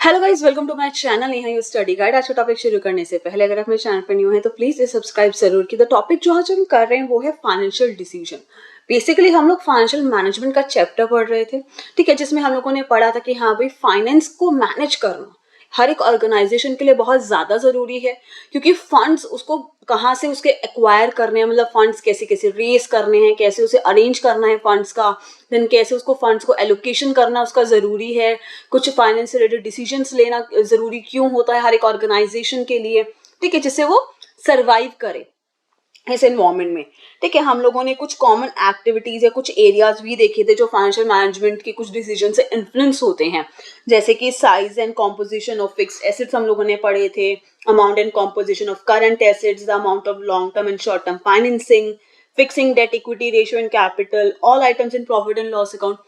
Hello guys, welcome to my channel. यहाँ your study guide. आज का टॉपिक शुरू करने से पहले अगर आप मेरे चैनल पर न्यू हैं तो प्लीज इसे सब्सक्राइब जरूर की। द टॉपिक जो आज हम कर रहे हैं वो है फाइनेंशियल डिसीजन। बेसिकली हम लोग फाइनेंशियल मैनेजमेंट का चैप्टर पढ़ रहे थे, ठीक है, जिसमें हम लोगों ने पढ़ा था कि हाँ भाई, फाइनेंस को मैनेज करना हर एक ऑर्गेनाइजेशन के लिए बहुत ज्यादा जरूरी है, क्योंकि फंड्स उसको कहाँ से उसके एक्वायर करने हैं, मतलब फंड्स कैसे कैसे रेस करने हैं, कैसे उसे अरेंज करना है फंड्स का, देन कैसे उसको फंड्स को एलोकेशन करना उसका जरूरी है, कुछ फाइनेंस से रिलेटेड डिसीजंस लेना जरूरी क्यों होता है हर एक ऑर्गेनाइजेशन के लिए, ठीक है, जिससे वो सरवाइव करे इस एनवायरमेंट में। ठीक है, हम लोगों ने कुछ कॉमन एक्टिविटीज या कुछ एरियाज भी देखे थे जो फाइनेंशियल मैनेजमेंट के कुछ डिसीजन से इन्फ्लुएंस होते हैं, जैसे कि size and composition of fixed assets हम लोगों ने पढ़े थे, amount and composition of current assets, the amount of long term and short term financing, fixing debt equity ratio and capital, all items in profit and loss account.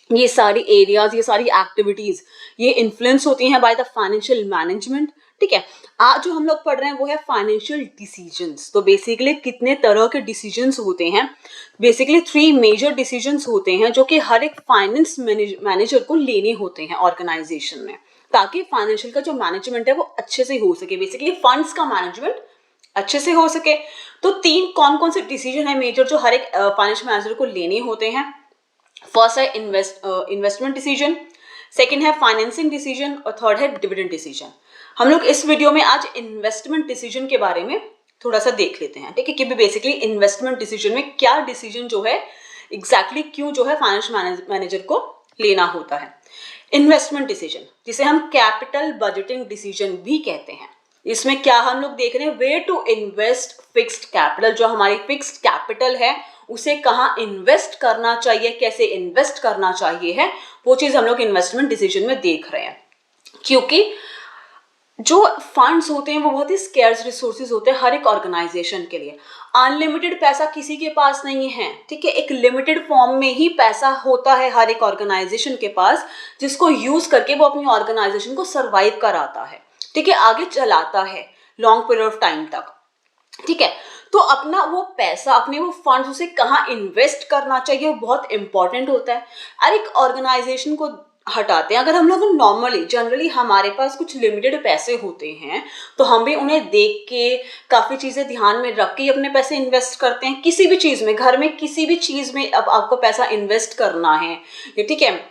ये सारी areas, ये सारी activities ये इन्फ्लुएंस होती हैं by the financial management. ठीक है, आज जो हम लोग पढ़ रहे हैं वो है फाइनेंशियल डिसीजंस। तो बेसिकली कितने तरह के डिसीजंस होते हैं? बेसिकली 3 मेजर डिसीजंस होते हैं जो कि हर एक फाइनेंस मैनेजर को लेने होते हैं ऑर्गेनाइजेशन में, ताकि फाइनेंशियल का जो मैनेजमेंट है वो अच्छे से हो सके, बेसिकली फंड्स का मैनेजमेंट अच्छे से हो सके। तो 3 कौन कौन से डिसीजन है मेजर जो हर एक फाइनेंशियल मैनेजर को लेने होते हैं? फर्स्ट है इन्वेस्टमेंट डिसीजन, सेकंड है फाइनेंसिंग डिसीजन और थर्ड है डिविडेंड डिसीजन। हम लोग इस वीडियो में आज इन्वेस्टमेंट डिसीजन के बारे में थोड़ा सा देख लेते हैं, ठीक है, कि बेसिकली इन्वेस्टमेंट डिसीजन में क्या डिसीजन जो है एग्जैक्टली क्यों जो है फाइनेंशियल मैनेजर को लेना होता है। इन्वेस्टमेंट डिसीजन, जिसे हम कैपिटल बजटिंग डिसीजन भी कहते हैं, इसमें क्या हम लोग देख रहे हैं? Way to invest fixed capital, जो हमारी फिक्स्ड कैपिटल है उसे कहाँ इन्वेस्ट करना चाहिए, कैसे इन्वेस्ट करना चाहिए है, वो चीज हम लोग इन्वेस्टमेंट डिसीजन में देख रहे हैं। क्योंकि जो फंड्स होते हैं वो बहुत ही स्केर्स रिसोर्सेज होते हैं हर एक ऑर्गेनाइजेशन के लिए। अनलिमिटेड पैसा किसी के पास नहीं है, ठीक है, एक लिमिटेड फॉर्म में ही पैसा होता है हर एक ऑर्गेनाइजेशन के पास, जिसको यूज करके वो अपनी ऑर्गेनाइजेशन को सर्वाइव कराता है, ठीक है, आगे चलाता है लॉन्ग पीरियड ऑफ टाइम तक। ठीक है, तो अपना वो पैसा, अपने वो फंड्स उसे कहाँ इन्वेस्ट करना चाहिए वो बहुत इंपॉर्टेंट होता है। हर एक ऑर्गेनाइजेशन को हटाते हैं, अगर हम लोग नॉर्मली जनरली हमारे पास कुछ लिमिटेड पैसे होते हैं तो हम भी उन्हें देख के काफी चीजें ध्यान में रख के अपने पैसे इन्वेस्ट करते हैं। किसी भी चीज में, घर में किसी भी चीज में अब आपको पैसा इन्वेस्ट करना है, ठीक है,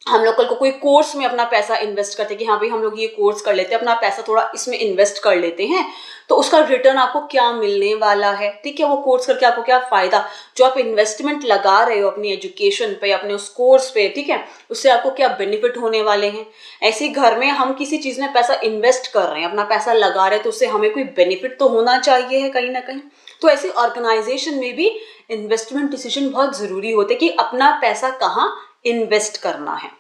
हम लोग कल को कोई कोर्स में अपना पैसा इन्वेस्ट करते हैं कि हाँ भाई हम लोग ये कोर्स कर लेते हैं, अपना पैसा थोड़ा इसमें इन्वेस्ट कर लेते हैं, तो उसका रिटर्न आपको क्या मिलने वाला है, ठीक है, वो कोर्स करके आपको क्या फायदा, जो आप इन्वेस्टमेंट लगा रहे हो अपनी एजुकेशन पे, अपने उस कोर्स पे, ठीक है, उससे आपको क्या बेनिफिट होने वाले हैं। ऐसे घर में हम किसी चीज में पैसा इन्वेस्ट कर रहे हैं, अपना पैसा लगा रहे हैं, तो उससे हमें कोई बेनिफिट तो होना चाहिए है कहीं ना कहीं। तो ऐसे ऑर्गेनाइजेशन में भी इन्वेस्टमेंट डिसीजन बहुत जरूरी होते हैं कि अपना पैसा कहाँ इन्वेस्ट करना है।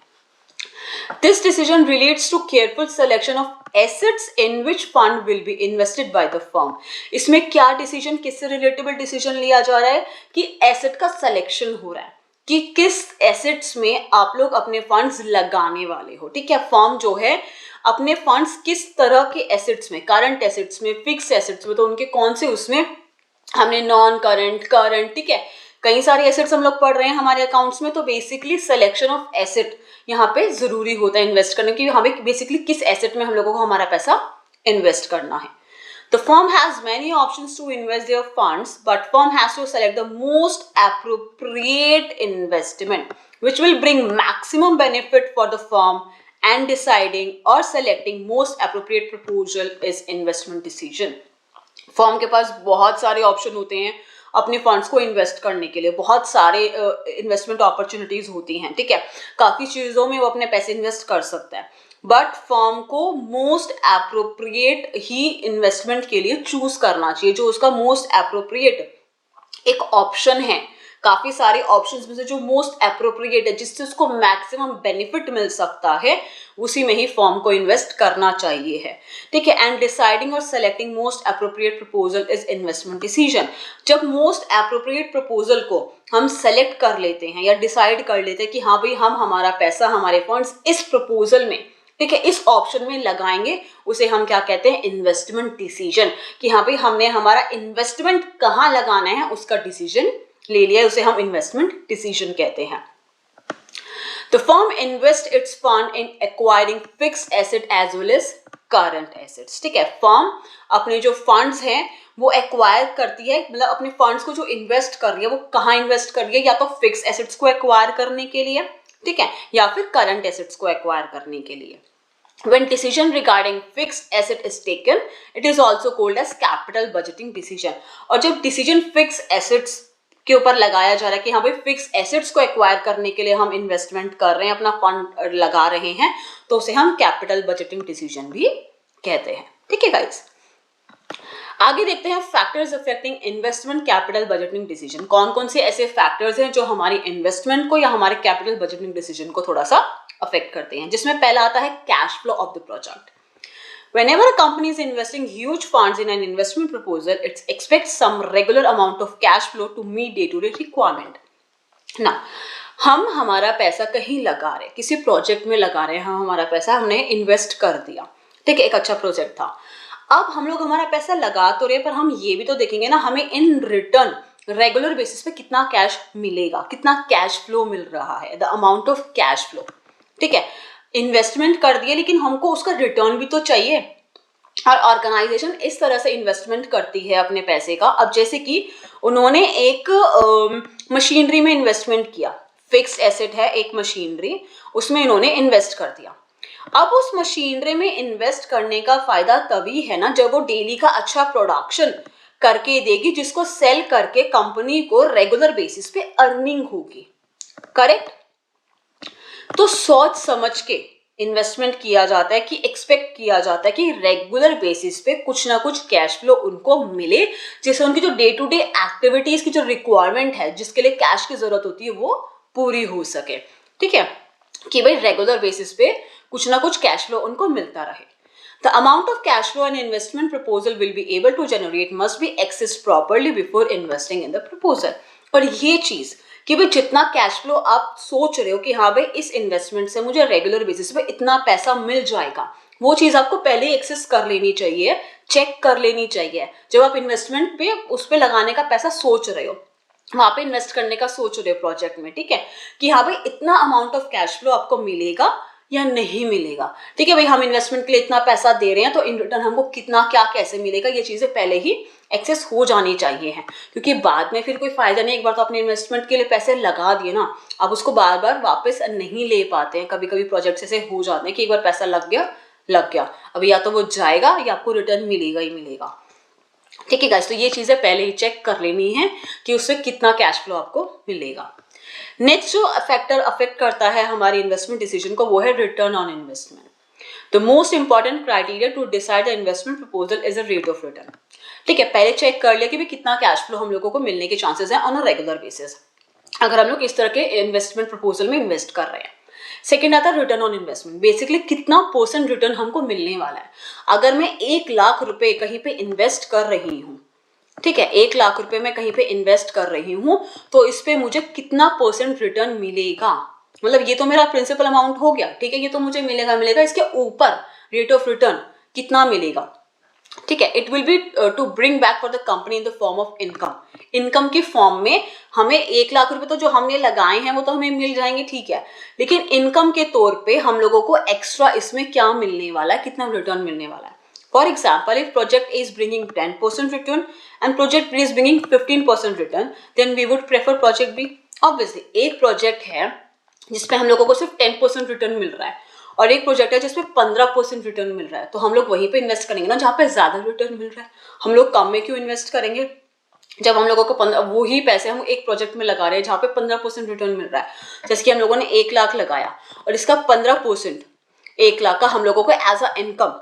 This decision relates to careful selection of assets in which fund will be invested by the firm. इसमें क्या डिसीजन, किससे रिलेटेबल डिसीजन लिया जा रहा है कि एसेट का सिलेक्शन हो रहा है कि किस एसेट्स में आप लोग अपने फंड्स लगाने वाले हो। ठीक है, फर्म जो है अपने फंड्स किस तरह के एसेट्स में, करंट एसेट्स में, फिक्स एसेट्स में, तो उनके कौन से, उसमें हमने नॉन करंट, करंट, ठीक है, कई सारे एसेट्स हम लोग पढ़ रहे हैं हमारे अकाउंट्स में। तो बेसिकली सिलेक्शन ऑफ एसेट यहाँ पे जरूरी होता है इन्वेस्ट करने की, हमें बेसिकली किस एसेट में हम लोगों को हमारा पैसा इन्वेस्ट करना है। The firm has many options to invest their funds, but firm has to select the most appropriate investment, which will bring maximum benefit for the firm, and deciding or selecting most appropriate proposal is investment decision. Firm के पास बहुत सारे option होते हैं अपने funds को invest करने के लिए, बहुत सारे इन्वेस्टमेंट अपॉर्चुनिटीज होती हैं, ठीक है, काफी चीजों में वो अपने पैसे इन्वेस्ट कर सकता है, बट फर्म को मोस्ट एप्रोप्रिएट ही इन्वेस्टमेंट के लिए चूज करना चाहिए, जो उसका मोस्ट एप्रोप्रिएट एक ऑप्शन है, काफी सारे ऑप्शंस में से जो मोस्ट एप्रोप्रिएट है, जिससे उसको मैक्सिमम बेनिफिट मिल सकता है, उसी में ही फर्म को इन्वेस्ट करना चाहिए है। ठीक है, एंड डिसाइडिंग और selecting most appropriate proposal is investment decision. जब मोस्ट एप्रोप्रिएट प्रपोजल को हम सेलेक्ट कर लेते हैं या डिसाइड कर लेते हैं कि हाँ भाई हम हमारा पैसा, हमारे फंड्स इस प्रपोजल में, ठीक है, इस ऑप्शन में लगाएंगे, उसे हम क्या कहते हैं? Investment decision. कि हाँ भाई हमने हमारा इन्वेस्टमेंट कहाँ लगाना है उसका डिसीजन ले लिया, उसे हम इन्वेस्टमेंट डिसीजन कहते हैं। The firm invests its fund in acquiring fixed asset as well as current assets. ठीक है, फर्म अपने जो फंड्स हैं वो एक्वायर करती है, मतलब अपने फंड्स को जो इन्वेस्ट कर रही है वो कहाँ इन्वेस्ट कर रही है, या तो फिक्स एसेट्स को एक्वायर करने के लिए, ठीक है, या फिर करंट एसेट्स को एक्वायर करने के लिए. When decision regarding fixed asset is taken, it is also called as capital budgeting decision. और जब decision fixed assets के ऊपर लगाया जा रहा है कि हाँ भाई फिक्स एसेट्स को एक्वायर करने के लिए हम इन्वेस्टमेंट कर रहे हैं, अपना फंड लगा रहे हैं, तो उसे हम कैपिटल बजटिंग डिसीजन भी कहते हैं. ठीक है गाइस, आगे देखते हैं factors affecting investment capital budgeting decision. कौन कौन से ऐसे फैक्टर्स हैं जो हमारी इन्वेस्टमेंट को या हमारे कैपिटल बजटिंग डिसीजन को थोड़ा सा अफेक्ट करते हैं, जिसमें पहला आता है cash flow of the project. Whenever a company is investing huge funds in an investment proposal, it expects some regular amount of cash flow to meet day-to-day requirement. Now, हम हमारा पैसा कहीं लगा रहे, किसी प्रोजेक्ट में लगा रहे हैं, हम हमारा पैसा हमने इन्वेस्ट कर दिया, ठीक है, एक अच्छा प्रोजेक्ट था. अब हम लोग हमारा पैसा लगा तो रहे, पर हम ये भी तो देखेंगे ना हमें इन रिटर्न रेगुलर बेसिस पे कितना कैश मिलेगा, कितना कैश फ्लो मिल रहा है, the amount of cash flow. ठीक है, इन्वेस्टमेंट कर दिए लेकिन हमको उसका रिटर्न भी तो चाहिए, और ऑर्गेनाइजेशन इस तरह से इन्वेस्टमेंट करती है अपने पैसे का. अब जैसे कि उन्होंने एक मशीनरी में इन्वेस्टमेंट किया, फिक्स्ड एसेट है एक मशीनरी, उसमें इन्होंने इन्वेस्ट कर दिया. अब उस मशीनरी में इन्वेस्ट करने का फायदा तभी है ना जब वो डेली का अच्छा प्रोडक्शन करके देगी, जिसको सेल करके कंपनी को रेगुलर बेसिस पे अर्निंग होगी. करेक्ट. तो सोच समझ के इन्वेस्टमेंट किया जाता है कि एक्सपेक्ट किया जाता है कि रेगुलर बेसिस पे कुछ ना कुछ कैश फ्लो उनको मिले, जिससे उनकी जो डे टू डे एक्टिविटीज की जो रिक्वायरमेंट है, जिसके लिए कैश की जरूरत होती है, वो पूरी हो सके. ठीक है, कि भाई रेगुलर बेसिस पे कुछ ना कुछ कैश फ्लो उनको मिलता रहे. The amount of cash flow an investment proposal will be able to generate must be accessed properly before investing in the proposal. और ये चीज कि भाई जितना कैश फ्लो आप सोच रहे हो कि हाँ भाई इस इन्वेस्टमेंट से मुझे रेगुलर बेसिस पे इतना पैसा मिल जाएगा, वो चीज आपको पहले ही एक्सेस कर लेनी चाहिए, चेक कर लेनी चाहिए. जब आप इन्वेस्टमेंट पे उस पे लगाने का पैसा सोच रहे हो, वहां पे इन्वेस्ट करने का सोच रहे हो प्रोजेक्ट में, ठीक है, कि हाँ भाई इतना अमाउंट ऑफ कैश फ्लो आपको मिलेगा या नहीं मिलेगा. ठीक है भाई, हम इन्वेस्टमेंट के लिए इतना पैसा दे रहे हैं तो इन रिटर्न हमको कितना क्या कैसे मिलेगा, ये चीजें पहले ही एक्सेस हो जानी चाहिए हैं, क्योंकि बाद में फिर कोई फायदा नहीं. एक बार तो अपने इन्वेस्टमेंट के लिए पैसे लगा दिए ना, अब उसको बार बार वापस नहीं ले पाते हैं. कभी कभी प्रोजेक्ट्स ऐसे हो जाते हैं कि एक बार पैसा लग गया, अब या तो वो जाएगा या आपको रिटर्न मिलेगा ही मिलेगा. ठीक है गाइस, तो ये चीजें पहले ही चेक कर लेनी है कि उससे कितना कैश फ्लो आपको मिलेगा. नेक्स्ट जो फैक्टर अफेक्ट करता है हमारी इन्वेस्टमेंट डिसीजन को, वो है return on investment. The most important criteria to decide the investment proposal is the rate of return. ठीक है, पहले चेक कर लिया कि भी कितना कैश फ्लो हम लोगों को मिलने के चांसेस हैं ऑन अ रेगुलर बेसिस, अगर हम लोग इस तरह के इन्वेस्टमेंट प्रपोजल में इन्वेस्ट कर रहे हैं. सेकेंड आता है रिटर्न ऑन इन्वेस्टमेंट. बेसिकली कितना % रिटर्न हमको मिलने वाला है. अगर मैं 1 लाख रुपए कहीं पे इन्वेस्ट कर रही हूँ, ठीक है, 1 लाख रुपए मैं कहीं पे इन्वेस्ट कर रही हूँ, तो इस पे मुझे कितना % रिटर्न मिलेगा, मतलब ये तो मेरा प्रिंसिपल अमाउंट हो गया, ठीक है, ये तो मुझे मिलेगा, इसके ऊपर रेट ऑफ रिटर्न कितना मिलेगा. ठीक है, it will be to bring back for the company in the form of income. Income की फॉर्म में हमें 1 लाख रुपए तो जो हमने लगाए हैं वो तो हमें मिल जाएंगे, ठीक है, लेकिन इनकम के तौर पे हम लोगों को एक्स्ट्रा इसमें क्या मिलने वाला है, कितना रिटर्न मिलने वाला है. For example, if project is bringing 10% return and project B is bringing 15% return, then we would prefer project B. Obviously, एक प्रोजेक्ट है जिसपे हम लोगों को सिर्फ 10% रिटर्न मिल रहा है और एक प्रोजेक्ट है जिसपे 15% रिटर्न मिल रहा है, तो हम लोग वहीं पे इन्वेस्ट करेंगे ना जहाँ पे ज्यादा रिटर्न मिल रहा है. हम लोग कम में क्यों इन्वेस्ट करेंगे जब हम लोगों को वही पैसे हम एक प्रोजेक्ट में लगा रहे हैं जहाँ पे 15% रिटर्न मिल रहा है. जैसे कि हम लोगों ने 1 लाख लगाया और इसका 15% 1 लाख का हम लोगों को एज अ इनकम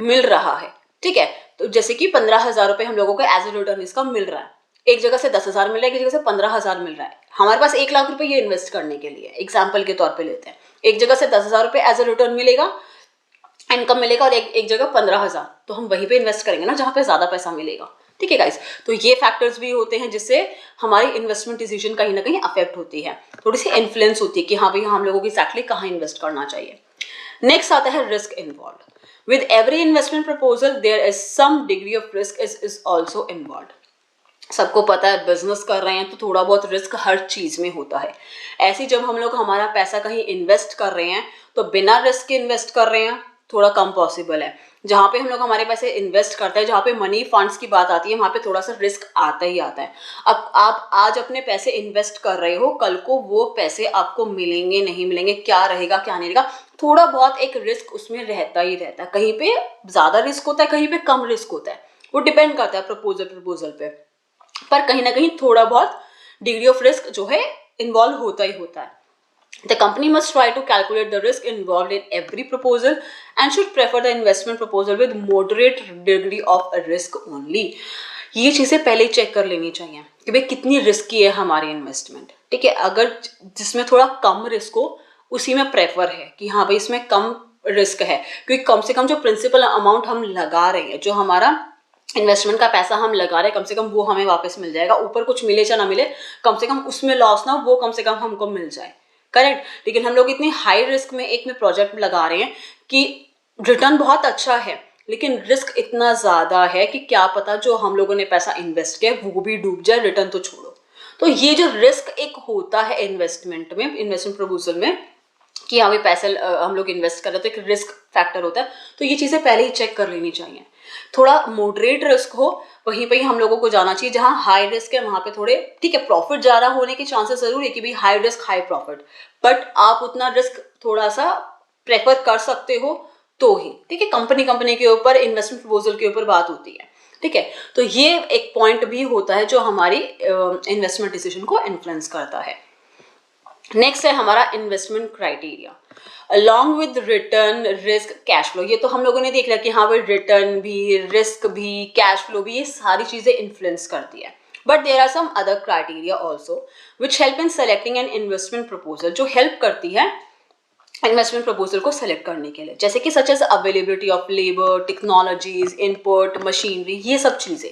मिल रहा है. ठीक है, तो जैसे कि 15,000 रुपए हम लोगों को एज ए रिटर्न इसका मिल रहा है. एक जगह से 10,000 मिल रहा है, एक जगह से 15,000 मिल रहा है. हमारे पास 1 लाख रुपए ये इन्वेस्ट करने के लिए एग्जाम्पल के तौर पे लेते हैं. एक जगह से 10,000 रुपए एज ए रिटर्न मिलेगा, इनकम मिलेगा, और एक जगह 15,000, तो हम वहीं पे इन्वेस्ट करेंगे ना जहाँ पे ज्यादा पैसा मिलेगा. ठीक है गाइस, तो ये फैक्टर्स भी होते हैं जिससे हमारी इन्वेस्टमेंट डिसीजन कहीं ना कहीं अफेक्ट होती है, थोड़ी सी इन्फ्लुएंस होती है कि हाँ भाई हम लोगों को एक्जैक्टली कहाँ इन्वेस्ट करना चाहिए. नेक्स्ट आता है risk involve. With every investment proposal, there is some degree of risk is also involved. सबको पता है बिजनेस कर रहे हैं तो थोड़ा बहुत रिस्क हर चीज में होता है। ऐसे ही जब हम लोग हमारा पैसा कहीं इन्वेस्ट कर रहे हैं तो बिना रिस्क के इन्वेस्ट कर रहे हैं थोड़ा कम पॉसिबल है। जहाँ पे हम लोग हमारे पैसे इन्वेस्ट करते हैं, जहाँ पे मनी फंड्स की बात आती है, वहाँ पे थोड़ा सा रिस्क आता ही आता है। अब आप आज अपने पैसे इन्वेस्ट कर रहे हो, कल को वो पैसे आपको मिलेंगे नहीं मिलेंगे, क्या रहेगा क्या नहीं रहेगा, थोड़ा बहुत एक रिस्क उसमें रहता ही रहता है। कहीं पे ज्यादा रिस्क होता है, कहीं पे कम रिस्क होता है, वो डिपेंड करता है प्रपोजल पे। पर कहीं ना कहीं थोड़ा बहुत डिग्री ऑफ रिस्क जो है इन्वॉल्व होता ही होता है। The company must try to calculate the risk involved in every proposal and should prefer the investment proposal with moderate degree of risk only. ये चीजें पहले ही चेक कर लेनी चाहिए कि भाई कितनी रिस्की है हमारी इन्वेस्टमेंट। ठीक है, अगर जिसमें थोड़ा कम रिस्क हो उसी में प्रेफर है कि हाँ भाई इसमें कम रिस्क है, क्योंकि कम से कम जो प्रिंसिपल अमाउंट हम लगा रहे हैं, जो हमारा इन्वेस्टमेंट का पैसा हम लगा रहे हैं, कम से कम वो हमें वापस मिल जाएगा। ऊपर कुछ मिले या ना मिले, कम से कम उसमें लॉस ना हो, वो कम से कम हमको मिल जाए। करेक्ट। लेकिन हम लोग इतनी हाई रिस्क में एक में प्रोजेक्ट लगा रहे हैं कि रिटर्न बहुत अच्छा है लेकिन रिस्क इतना ज्यादा है कि क्या पता जो हम लोगों ने पैसा इन्वेस्ट किया वो भी डूब जाए, रिटर्न तो छोड़ो। तो ये जो रिस्क एक होता है इन्वेस्टमेंट में, इन्वेस्टमेंट प्रपोजल में, कि हाँ भाई पैसे हम लोग इन्वेस्ट कर रहे हैं तो एक रिस्क फैक्टर होता है, तो ये चीजें पहले ही चेक कर लेनी चाहिए। थोड़ा मॉडरेट रिस्क हो वहीं पे ही हम लोगों को जाना चाहिए। जहाँ हाई रिस्क है वहां पे थोड़े ठीक है, प्रॉफिट ज्यादा होने के चांसेस जरूर है कि भाई high risk high profit, but आप उतना रिस्क थोड़ा सा प्रेफर कर सकते हो तो ही। ठीक है, कंपनी के ऊपर, इन्वेस्टमेंट प्रपोजल के ऊपर बात होती है। ठीक है, तो ये एक पॉइंट भी होता है जो हमारी इन्वेस्टमेंट डिसीजन को इन्फ्लुएंस करता है। नेक्स्ट है हमारा investment criteria along with return, risk, cash flow. ये तो हम लोगों ने देख लिया कि हाँ भाई रिटर्न भी, रिस्क भी, कैश फ्लो भी, ये सारी चीजें इन्फ्लुएंस करती है। But there are some other criteria also which help in selecting an investment proposal, जो हेल्प करती है इन्वेस्टमेंट प्रपोजल को सेलेक्ट करने के लिए, जैसे कि such as availability of labour, technologies, input, machinery, ये सब चीजें।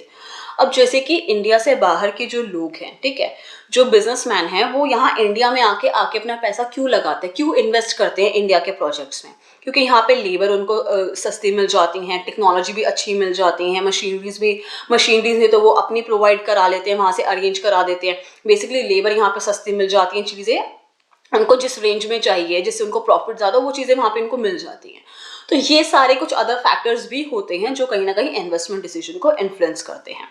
अब जैसे कि इंडिया से बाहर के जो लोग हैं, ठीक है, जो बिजनेसमैन हैं, वो यहाँ इंडिया में आके आके अपना पैसा क्यों लगाते हैं, क्यों इन्वेस्ट करते हैं इंडिया के प्रोजेक्ट्स में? क्योंकि यहाँ पे लेबर उनको सस्ती मिल जाती हैं, टेक्नोलॉजी भी अच्छी मिल जाती हैं, मशीनरीज भी तो वो अपनी प्रोवाइड करा लेते हैं, वहाँ से अरेंज करा देते हैं। बेसिकली लेबर यहाँ पे सस्ती मिल जाती हैं, चीज़ें उनको जिस रेंज में चाहिए, जिससे उनको प्रॉफिट ज़्यादा, वो चीज़ें वहाँ पे इनको मिल जाती हैं। तो ये सारे कुछ अदर फैक्टर्स भी होते हैं जो कहीं ना कहीं इन्वेस्टमेंट डिसीजन को इन्फ्लुएंस करते हैं।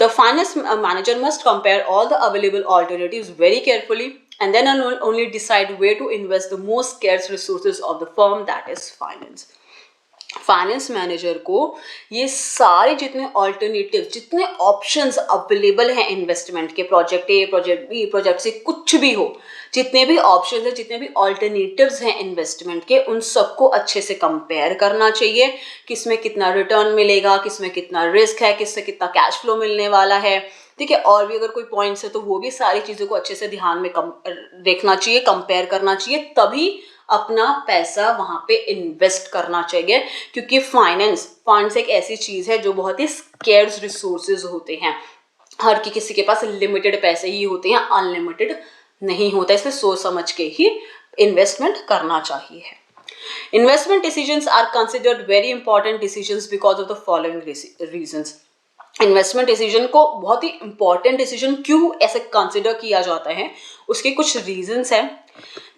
The finance manager must compare all the available alternatives very carefully and then only decide where to invest the most scarce resources of the firm, that is finance. Finance manager को ये सारे जितने alternative, जितने options available हैं investment के, project A, project B, project C, कुछ भी हो, जितने भी ऑप्शंस हैं, जितने भी ऑल्टरनेटिव्स हैं इन्वेस्टमेंट के, उन सबको अच्छे से कंपेयर करना चाहिए। किसमें कितना रिटर्न मिलेगा, किसमें कितना रिस्क है, किससे कितना कैश फ्लो मिलने वाला है। ठीक है, और भी अगर कोई पॉइंट्स है तो वो भी सारी चीज़ों को अच्छे से ध्यान में देखना चाहिए, कंपेयर करना चाहिए, तभी अपना पैसा वहां पे इन्वेस्ट करना चाहिए। क्योंकि फंड्स एक ऐसी चीज है जो बहुत ही स्केर्स रिसोर्सेज होते हैं। हर किसी के पास लिमिटेड पैसे ही होते हैं, अनलिमिटेड नहीं होता, इसलिए सोच समझ के ही इन्वेस्टमेंट करना चाहिए। Investment decisions are considered very important decisions because of the following reasons. Investment decision को बहुत ही इंपॉर्टेंट डिसीजन क्यों ऐसे कंसिडर किया जाता है, उसके कुछ रीजंस हैं।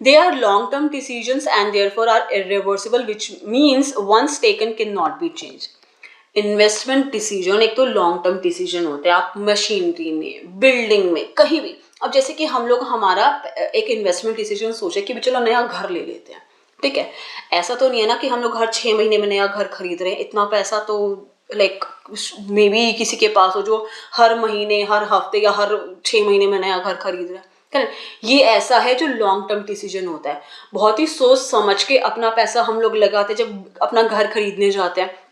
They are long term decisions and therefore are irreversible, which means once taken can not be change. Investment decision एक तो लॉन्ग टर्म डिसीजन होते हैं, आप मशीनरी में, बिल्डिंग में, कहीं भी। अब जैसे कि हम लोग हमारा एक इन्वेस्टमेंट डिसीजन सोचे कि चलो नया घर ले लेते हैं, ठीक है, ऐसा तो नहीं है ना कि हम लोग हर 6 महीने में नया घर खरीद रहे हैं। इतना पैसा तो लाइक मे बी किसी के पास हो जो हर महीने, हर हफ्ते या हर 6 महीने में नया घर खरीद रहा है। ये ऐसा है जो लॉन्ग टर्म डिसीजन होता है। बहुत ही सोच समझ के अपना पैसा हम लोग लगाते हैं जब अपना घर खरीदने जाते हैं।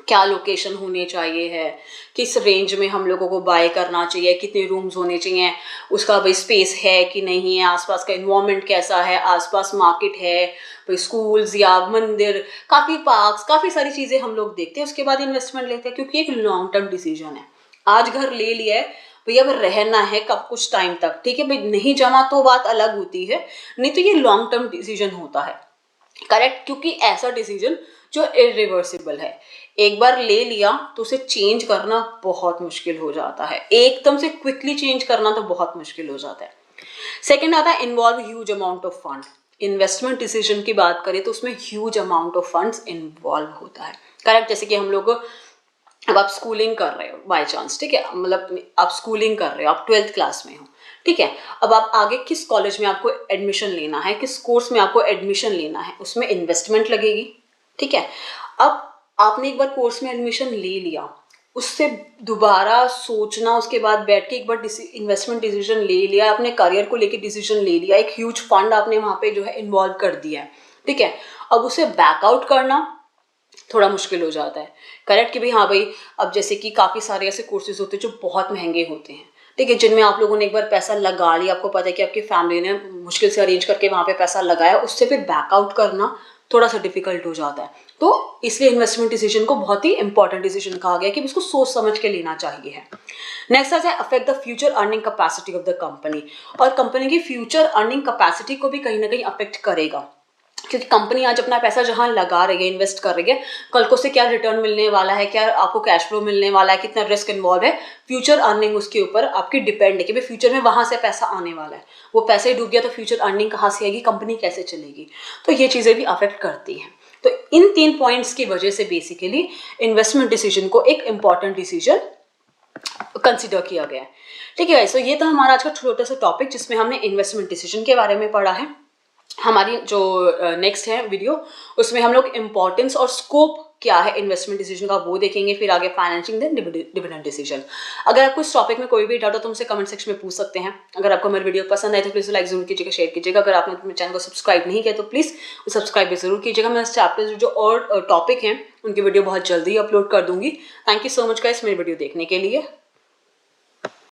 क्या लोकेशन होनी चाहिए है, किस रेंज में हम लोगों को बाय करना चाहिए, कितने रूम्स होने चाहिए, उसका भाई स्पेस है कि नहीं है, आसपास का एनवायरनमेंट कैसा है, आसपास मार्केट है, भाई स्कूल्स या मंदिर, काफ़ी पार्क्स, काफ़ी सारी चीज़ें हम लोग देखते हैं, उसके बाद इन्वेस्टमेंट लेते हैं। क्योंकि एक लॉन्ग टर्म डिसीजन है। आज घर ले लिया है भैया, अब रहना है कब, कुछ टाइम तक, ठीक है भाई, नहीं जमा तो बात अलग होती है, नहीं तो ये लॉन्ग टर्म डिसीजन होता है। करेक्ट, क्योंकि ऐसा डिसीजन जो इरिवर्सिबल है, एक बार ले लिया तो उसे चेंज करना बहुत मुश्किल हो जाता है, एकदम से क्विकली चेंज करना तो बहुत मुश्किल हो जाता है। सेकेंड आता है involve huge amount of fund. Investment decision की बात करें तो उसमें huge amount of funds involve होता है। करेक्ट, जैसे कि हम लोग, अब आप स्कूलिंग कर रहे हो बाय चांस, ठीक है, मतलब आप स्कूलिंग कर रहे हो, आप 12th क्लास में हो, ठीक है, अब आप आगे किस कॉलेज में आपको एडमिशन लेना है, किस कोर्स में आपको एडमिशन लेना है, उसमें इन्वेस्टमेंट लगेगी, ठीक है। अब आपने एक बार कोर्स में एडमिशन ले लिया, उससे दोबारा सोचना, उसके बाद बैठ के एक बार इन्वेस्टमेंट डिसीजन ले लिया, अपने करियर को लेके डिसीजन ले लिया, एक ह्यूज फंड आपने वहाँ पे जो है इन्वॉल्व कर दिया है, ठीक है, अब उसे बैकआउट करना थोड़ा मुश्किल हो जाता है। करेक्ट, कि भाई हाँ भाई, अब जैसे कि काफ़ी सारे ऐसे कोर्सेज होते हैं जो बहुत महंगे होते हैं, ठीक है, जिनमें आप लोगों ने एक बार पैसा लगा लिया, आपको पता है कि आपकी फैमिली ने मुश्किल से अरेंज करके वहाँ पे पैसा लगाया, उससे फिर बैकआउट करना थोड़ा सा डिफिकल्ट हो जाता है। तो इसलिए इन्वेस्टमेंट डिसीजन को बहुत ही इंपॉर्टेंट डिसीजन कहा गया कि उसको सोच समझ के लेना चाहिए है। नेक्स्ट आता है affect the future earning capacity of the company, और कंपनी की फ्यूचर अर्निंग कैपेसिटी को भी कहीं ना कहीं अफेक्ट करेगा, क्योंकि कंपनी आज अपना पैसा जहां लगा रही है, इन्वेस्ट कर रही है, कल को से क्या रिटर्न मिलने वाला है, क्या आपको कैश फ्लो मिलने वाला है, कितना रिस्क इन्वॉल्व है, फ्यूचर अर्निंग उसके ऊपर आपकी डिपेंड है कि भाई फ्यूचर में वहां से पैसा आने वाला है, वो पैसे ही डूब गया तो फ्यूचर अर्निंग कहाँ से आएगी, कंपनी कैसे चलेगी, तो ये चीज़ें भी अफेक्ट करती हैं। तो इन 3 पॉइंट्स की वजह से बेसिकली इन्वेस्टमेंट डिसीजन को एक इंपॉर्टेंट डिसीजन कंसिडर किया गया है, ठीक है। सो ये था हमारा आज का छोटा सा टॉपिक जिसमें हमने इन्वेस्टमेंट डिसीजन के बारे में पढ़ा है। हमारी जो नेक्स्ट है वीडियो, उसमें हम लोग इम्पोर्टेंस और स्कोप क्या है इन्वेस्टमेंट डिसीजन का वो देखेंगे, फिर आगे फाइनेंसिंग देन डिविडेंड डिसीजन। अगर आपको इस टॉपिक में कोई भी डाउट हो तो मुझसे कमेंट सेक्शन में पूछ सकते हैं। अगर आपको मेरी वीडियो पसंद आए तो प्लीज़ लाइक जरूर कीजिएगा, शेयर कीजिएगा। अगर आपने मेरे चैनल को सब्सक्राइब नहीं किया तो प्लीज़ सब्सक्राइब भी जरूर कीजिएगा। मैं इस चैप्टर जो और टॉपिक हैं उनकी वीडियो बहुत जल्दी अपलोड कर दूंगी। Thank you so much guys मेरी वीडियो देखने के लिए।